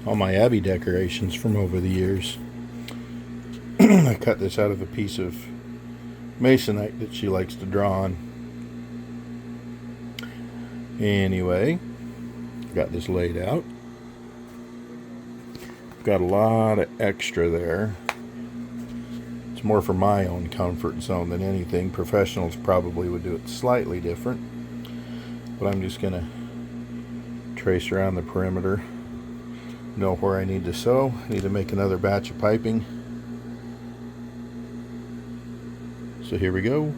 all my Abbey decorations from over the years. I cut this out of a piece of masonite that she likes to draw on. Anyway, got this laid out. Got a lot of extra there. It's more for my own comfort zone than anything. Professionals probably would do it slightly different, but I'm just gonna trace around the perimeter, know where I need to sew. I need to make another batch of piping. So here we go.